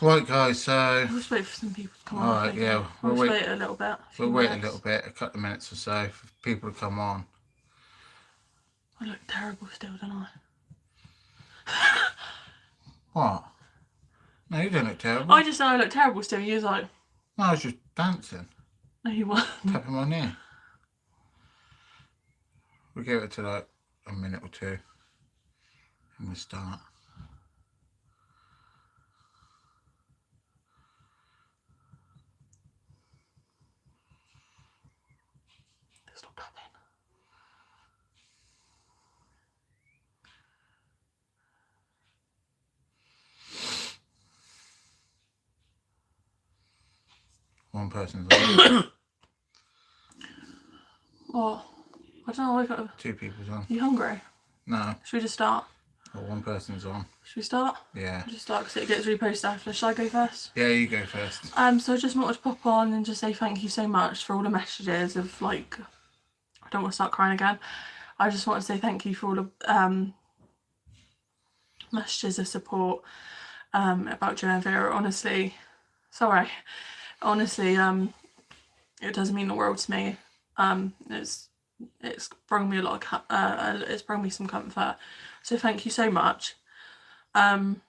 Right, guys, so... We'll just wait for some people to come on. Alright, yeah. We'll wait a little bit. We'll wait a little bit, a couple of minutes or so for people to come on. I look terrible still, don't I? What? No, you don't look terrible. I just said I look terrible still. You was like... No, I was just dancing. No, you weren't. Tapping my knee. We'll give it to like a minute or two. And we'll start. Stop tapping. One person's on. What? I don't know. I got... Two people's on. Are you hungry? No. Should we just start? Oh, one person's on. Should we start? Yeah. I'll just start because it gets reposted after. Shall I go first? Yeah, you go first. So I just wanted to pop on and just say thank you so much for all the messages of like... I don't want to start crying again. I just want to say thank you for all the messages of support about Joe and Vera. Honestly, it does mean the world to me. It's brought me a lot of it's brought me some comfort. So thank you so much. Videos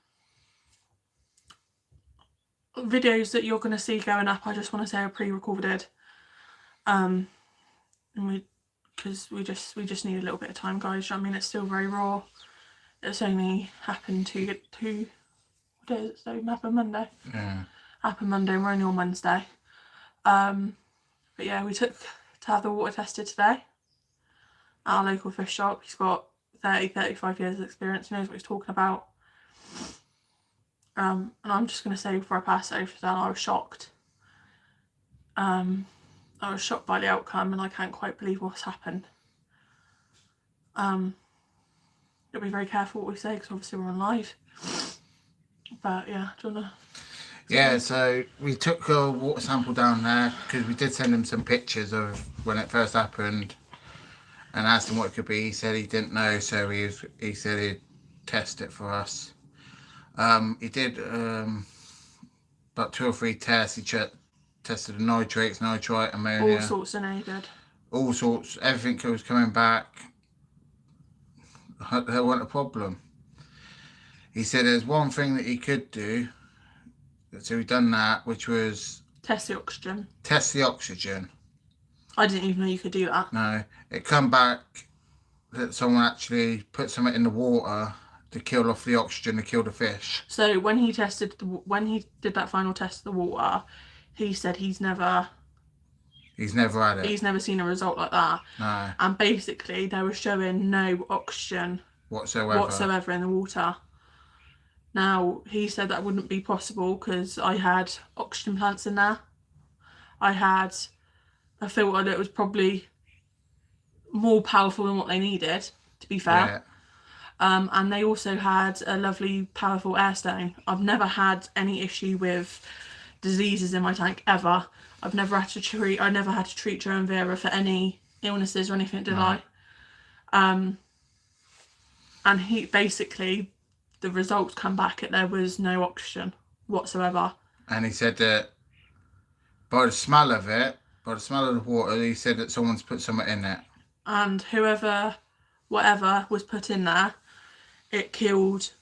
that you're going to see going up, I just want to say are pre-recorded. Because we just need a little bit of time, guys. I mean, it's still very raw. It's only happened two what day is it? So it happened Monday. Yeah. Happened Monday. We're only on Wednesday. But yeah, we took to have the water tested today at our local fish shop. He's got 35 years of experience. He knows what he's talking about. And I'm just going to say before I pass it over to Dan, I was shocked. I was shocked by the outcome and I can't quite believe what's happened. You'll be very careful what we say because obviously we're on live. But yeah, do you want to... Yeah, so we took a water sample down there because we did send him some pictures of when it first happened and asked him what it could be. He said he didn't know, so he said he'd test it for us. He did about 2 or 3 tests. He tested the nitrates, nitrite, ammonia. All sorts of he did. All sorts, everything was coming back. There wasn't a problem. He said there's one thing that he could do. So we've done that, which was... Test the oxygen. Test the oxygen. I didn't even know you could do that. No. It come back that someone actually put something in the water to kill off the oxygen to kill the fish. So when he did that final test of the water, he said he's never had it. He's never seen a result like that. No. And basically they were showing no oxygen whatsoever in the water. Now, he said that wouldn't be possible because I had oxygen plants in there. I had a filter that was probably more powerful than what they needed, to be fair. Yeah. And they also had a lovely, powerful air stone. I've never had any issue with diseases in my tank, ever. I've never had to treat Joe and Vera for any illnesses or anything, did I? And he basically... the results come back that there was no oxygen whatsoever. And he said that by the smell of it, by the smell of the water, he said that someone's put something in it. And whatever was put in there, it killed...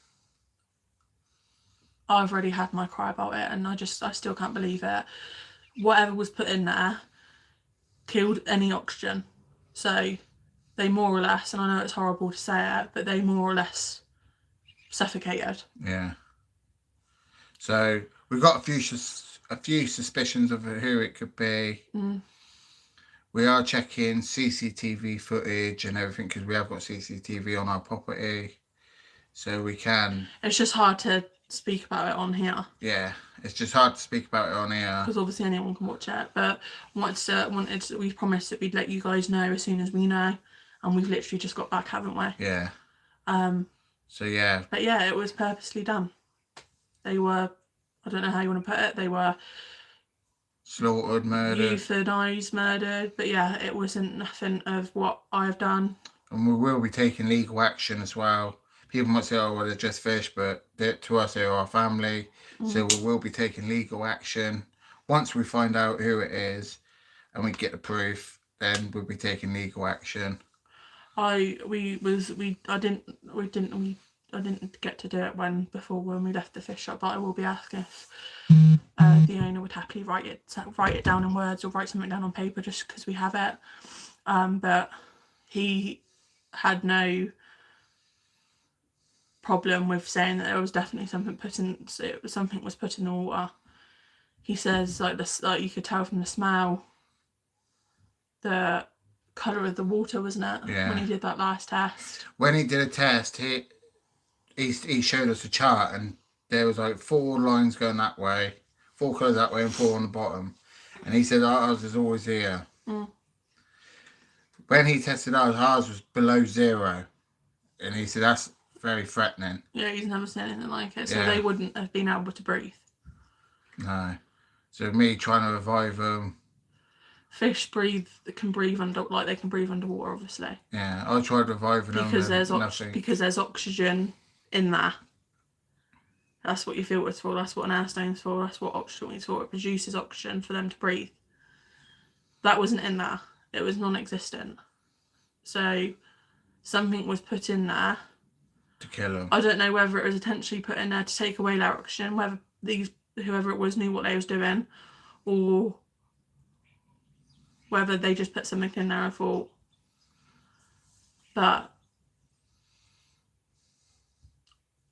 I've already had my cry about it and I still can't believe it. Whatever was put in there killed any oxygen. So they more or less, and I know it's horrible to say it, but they more or less... suffocated. Yeah. So we've got a few suspicions of who it could be. We are checking CCTV footage and everything because we have got CCTV on our property, so we can... It's just hard to speak about it on here. Yeah, it's just hard to speak about it on here because obviously anyone can watch it. But we promised that we'd let you guys know as soon as we know, and we've literally just got back, haven't we? Yeah. So yeah. But yeah, it was purposely done. They were, I don't know how you want to put it, they were slaughtered, murdered. Euthanized, murdered. But yeah, it wasn't nothing of what I've done. And we will be taking legal action as well people might say, oh, well, they're just fish, but to us, they're our family. So we will be taking legal action. Once we find out who it is and we get the proof, then we'll be taking legal action. I didn't get to do it when we left the fish shop, but I will be asking if the owner would happily write it down in words or write something down on paper just because we have it. But he had no problem with saying that there was definitely something was put in the water. He says like you could tell from the smell, the colour of the water, wasn't it? Yeah. When he did that last test. When he did a test, he showed us a chart, and there was like 4 lines going that way, 4 colours that way, and 4 on the bottom. And he said ours is always here. When he tested ours was below 0, and he said that's very threatening. Yeah, he's never seen anything like it, so they wouldn't have been able to breathe. No. So me trying to revive them. Fish can breathe underwater, obviously. Yeah, I tried reviving them. Because there's oxygen in there. That's what your filter's for. That's what an air stone's for. That's what oxygen is for. It produces oxygen for them to breathe. That wasn't in there. It was non-existent. So something was put in there to kill them. I don't know whether it was intentionally put in there to take away their oxygen, whether whoever it was knew what they was doing, or whether they just put something in there and thought. But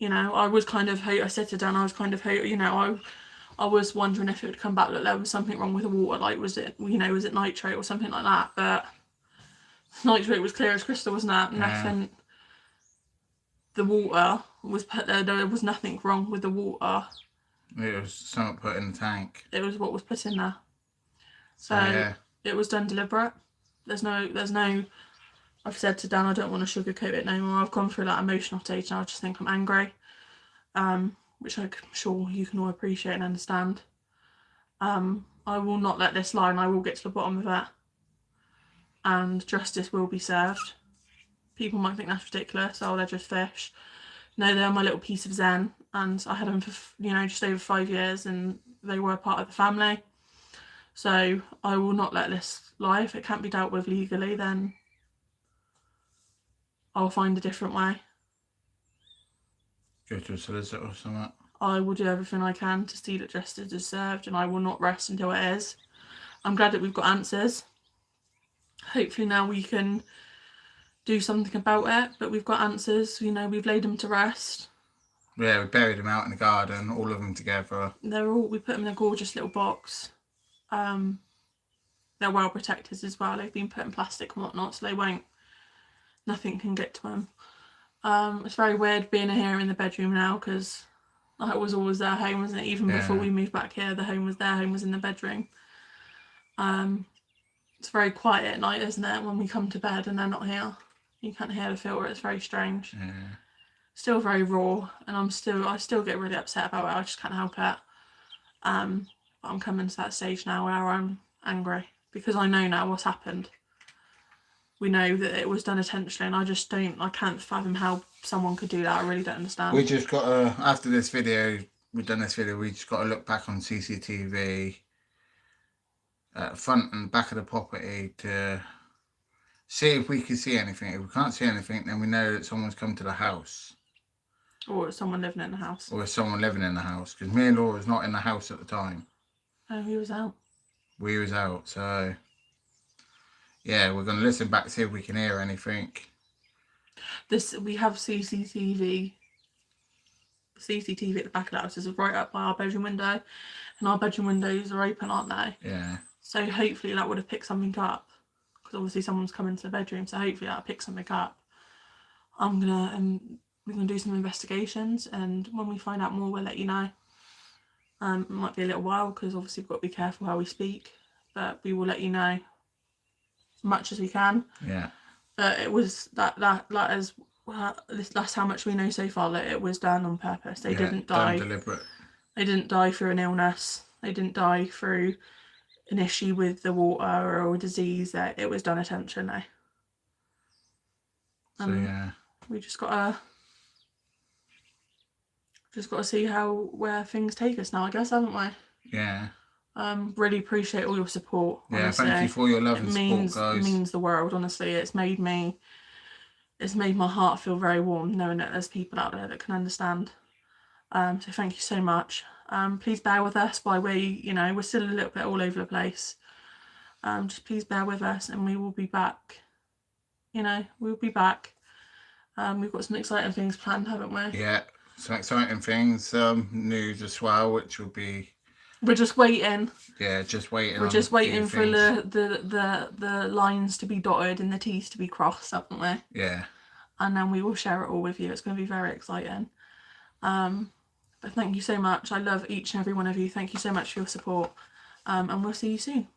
I was kind of I said to Dan, I was kind of I was wondering if it would come back that there was something wrong with the water, like was it nitrate or something like that, but nitrate was clear as crystal, wasn't it? Nothing. The water was put there. There was nothing wrong with the water. It was something put in the tank. It was what was put in there. So it was done deliberate. There's no. I've said to Dan, I don't want to sugarcoat it no more. I've gone through that emotional stage now. I just think I'm angry, which I'm sure you can all appreciate and understand. I will not let this lie, and I will get to the bottom of it. And justice will be served. People might think that's ridiculous. Oh, they're just fish. No, they're my little piece of zen, and I had them for just over 5 years, and they were part of the family. So I will not let this lie. If it can't be dealt with legally, then I'll find a different way. Go to a solicitor or something. I will do everything I can to see that justice is served, and I will not rest until it is. I'm glad that we've got answers. Hopefully now we can do something about it, but we've got answers. We've laid them to rest. Yeah, we buried them out in the garden, all of them together. We put them in a gorgeous little box. They're well protected as well. They've been put in plastic and whatnot, so nothing can get to them. It's very weird being here in the bedroom now, because that was always their home, wasn't it? Even before we moved back here, the home was their home, was in the bedroom. It's very quiet at night, isn't it, when we come to bed and they're not here. You can't hear the filter. It's very strange. Yeah. Still very raw, and I still get really upset about it. I just can't help it. But I'm coming to that stage now where I'm angry, because I know now what's happened. We know that it was done intentionally, and I can't fathom how someone could do that. I really don't understand. We just got to, after this video, we've done this video, we just got to look back on CCTV at front and back of the property to see if we can see anything. If we can't see anything, then we know that someone's come to the house. Or someone living in the house. Or someone living in the house. Because me and Laura was not in the house at the time. Oh, he was out. We was out, so yeah, we're going to listen back, see if we can hear anything. We have CCTV at the back of the house. This is right up by our bedroom window, and our bedroom windows are open, aren't they? Yeah. So hopefully that would have picked something up, because obviously someone's come into the bedroom, so hopefully that'll pick something up. We're gonna do some investigations, and when we find out more, we'll let you know. It might be a little while, because obviously we've got to be careful how we speak, but we will let you know as much as we can. Yeah. But it was that's how much we know so far, that it was done on purpose. They didn't die. Deliberate. They didn't die through an illness. They didn't die through an issue with the water or a disease. That it was done intentionally. So yeah. We just gotta just got to see where things take us now, I guess, haven't we? Yeah. Really appreciate all your support. Honestly. Yeah, thank you for your love and support, guys. It means the world, honestly. It's made my heart feel very warm knowing that there's people out there that can understand. So thank you so much. Please bear with us while we're still a little bit all over the place. Just please bear with us and we will be back. We'll be back. We've got some exciting things planned, haven't we? Yeah, some exciting things, news as well, which will be... We're just waiting. Yeah, just waiting. We're just waiting for the lines to be dotted and the T's to be crossed, haven't we? Yeah. And then we will share it all with you. It's going to be very exciting. But thank you so much. I love each and every one of you. Thank you so much for your support. And we'll see you soon.